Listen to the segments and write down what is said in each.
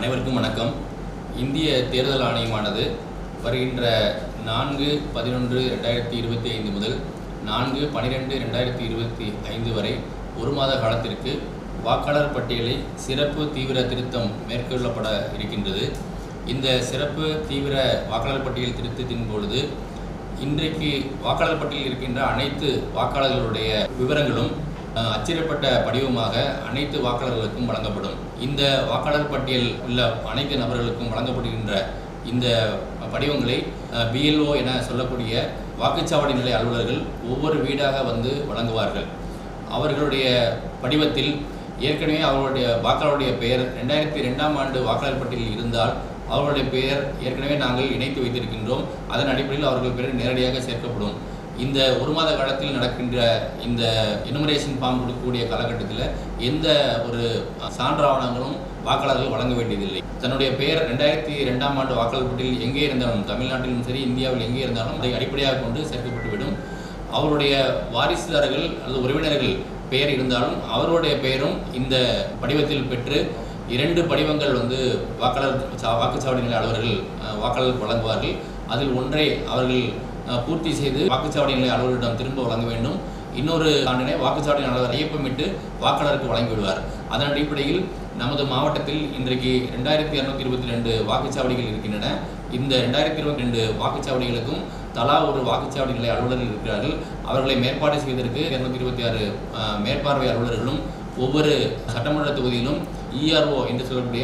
அனைவருக்கும் வணக்கம். இந்திய தேர்தல் ஆணையமானது வருகின்ற 4/11/2025 முதல் 4/12/2025 வரை ஒரு மாத காலத்திற்கு வாக்காளர் பட்டியலை சிறப்பு தீவிர திருத்தம் மேற்கொள்ளப்பட இருக்கின்றது. இந்த சிறப்பு தீவிர வாக்காளர் பட்டியல் திருத்தத்தின் பொழுது இன்றைக்கு வாக்காளர் பட்டியலில் இருக்கின்ற அனைத்து வாக்காளர்களுடைய விவரங்களும் அச்சிடப்பட்ட படிவமாக அனைத்து வாக்காளர்களுக்கும் வழங்கப்படும். இந்த வாக்காளர் பட்டியல் உள்ள அனைத்து நபர்களுக்கும் வழங்கப்படுகின்ற இந்த படிவங்களை BLO என சொல்லக்கூடிய வாக்குச்சாவடி நிலை அலுவலர்கள் ஒவ்வொரு வீடாக வந்து வழங்குவார்கள். அவர்களுடைய படிவத்தில் ஏற்கனவே அவர்களுடைய வாக்காளருடைய பெயர் 2002ஆம் ஆண்டு வாக்காளர் பட்டியலில் இருந்தால் அவர்களுடைய பெயர் ஏற்கனவே நாங்கள் இணைத்து வைத்திருக்கின்றோம். அதன் அடிப்படையில் அவர்கள் பெயர் நேரடியாக சேர்க்கப்படும். இந்த ஒரு மாத காலத்தில் நடக்கின்ற இந்த எனுமரேஷன் ஃபார்ம் கொடுக்கக்கூடிய காலகட்டத்தில் எந்த ஒரு சான்றாவணங்களும் வாக்காளர்கள் வழங்க வேண்டியதில்லை. தன்னுடைய பெயர் 2002ஆம் ஆண்டு வாக்காளர் பட்டியலில் எங்கே இருந்தாலும், தமிழ்நாட்டிலும் சரி இந்தியாவில் எங்கே இருந்தாலும் அதை அடிப்படையாக கொண்டு சேர்க்கப்பட்டுவிடும். அவருடைய வாரிசுதாரர்கள் அல்லது உறவினர்கள் பெயர் இருந்தாலும் அவருடைய பெயரும் இந்த படிவத்தில் பெற்று 2 படிவங்கள் வந்து வாக்குச்சாவடி நிலை அலுவலர்கள் வாக்காளர்களுக்கு வழங்குவார்கள். அதில் ஒன்றை அவர்கள் பூர்த்தி செய்து வாக்குச்சாவடி நிலை அலுவலரிடம் திரும்ப வழங்க வேண்டும். இன்னொரு ஆண்டினை வாக்குச்சாவடி அலுவலர் ஐயப்பமிட்டு வாக்காளருக்கு வழங்கிவிடுவார். அதன் அடிப்படையில் நமது மாவட்டத்தில் இன்றைக்கு 2222 வாக்குச்சாவடிகள் இருக்கின்றன. இந்த 2022 வாக்குச்சாவடிகளுக்கும் தலா ஒரு வாக்குச்சாவடி நிலை அலுவலர்கள் இருக்கிறார்கள். அவர்களை மேற்பாடு செய்வதற்கு 226 மேற்பார்வை அலுவலர்களும் ஒவ்வொரு சட்டமன்ற தொகுதியிலும் ERO என்று சொல்லக்கூடிய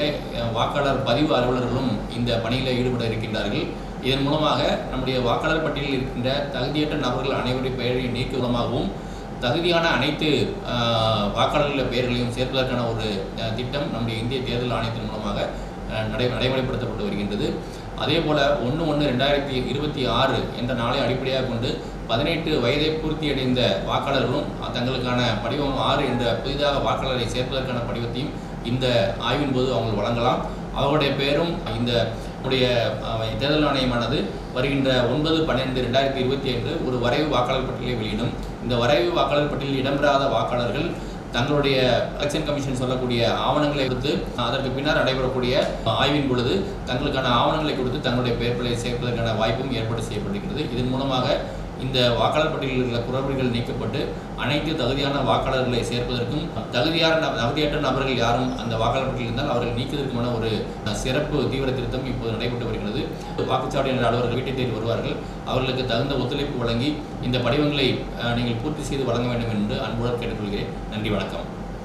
வாக்காளர் பதிவு அலுவலர்களும் இந்த பணியில் ஈடுபட இருக்கின்றார்கள். இதன் மூலமாக நம்முடைய வாக்காளர் பட்டியலில் இருக்கின்ற தகுதியற்ற நபர்கள் அனைவருடைய பெயரையும் நீக்கும் மூலமாகவும் தகுதியான அனைத்து வாக்காளர்கள் பெயர்களையும் சேர்ப்பதற்கான ஒரு திட்டம் நம்முடைய இந்திய தேர்தல் ஆணையத்தின் மூலமாக நடைமுறைப்படுத்தப்பட்டு வருகின்றது. அதேபோல் 1/1/2026 என்ற நாளை அடிப்படையாக கொண்டு 18 வயதை பூர்த்தியடைந்த வாக்காளர்களும் தங்களுக்கான படிவம் 6 என்ற புதிதாக வாக்காளரை சேர்ப்பதற்கான படிவத்தையும் இந்த ஆய்வின் போது அவங்க வழங்கலாம். அவர்களுடைய பெயரும் இந்த தேர்தல் ஆணையமானது வருகின்ற 9/12/2025 ஒரு வரைவு வாக்காளர் பட்டியலை வெளியிடும். இந்த வரைவு வாக்காளர் பட்டியலில் இடம்பெறாத வாக்காளர்கள் தங்களுடைய எலெக்ஷன் கமிஷன் சொல்லக்கூடிய ஆவணங்களை கொடுத்து அதற்கு பின்னர் நடைபெறக்கூடிய ஆய்வின் பொழுது தங்களுக்கான ஆவணங்களை கொடுத்து தங்களுடைய பெயர்களை சேர்ப்பதற்கான வாய்ப்பும் ஏற்பாடு செய்யப்படுகிறது. இதன் மூலமாக இந்த வாக்காளர் பட்டியலில் உள்ள குறைபாடுகள் நீக்கப்பட்டு அனைத்து தகுதியான வாக்காளர்களை சேர்ப்பதற்கும் தகுதியற்ற நபர்கள் யாரும் அந்த வாக்காளர் பட்டியலில் இருந்தால் அவர்கள் நீக்குவதற்குமான ஒரு சிறப்பு தீவிர திருத்தம் இப்போது நடைபெற்று வருகிறது. வாக்குச்சாவடி அலுவலர்கள் வீட்டை தேடி வருவார்கள். அவர்களுக்கு தகுந்த ஒத்துழைப்பு வழங்கி இந்த படிவங்களை நீங்கள் பூர்த்தி செய்து வழங்க வேண்டும் என்று அன்புடன் கேட்டுக்கொள்கிறேன். நன்றி, வணக்கம்.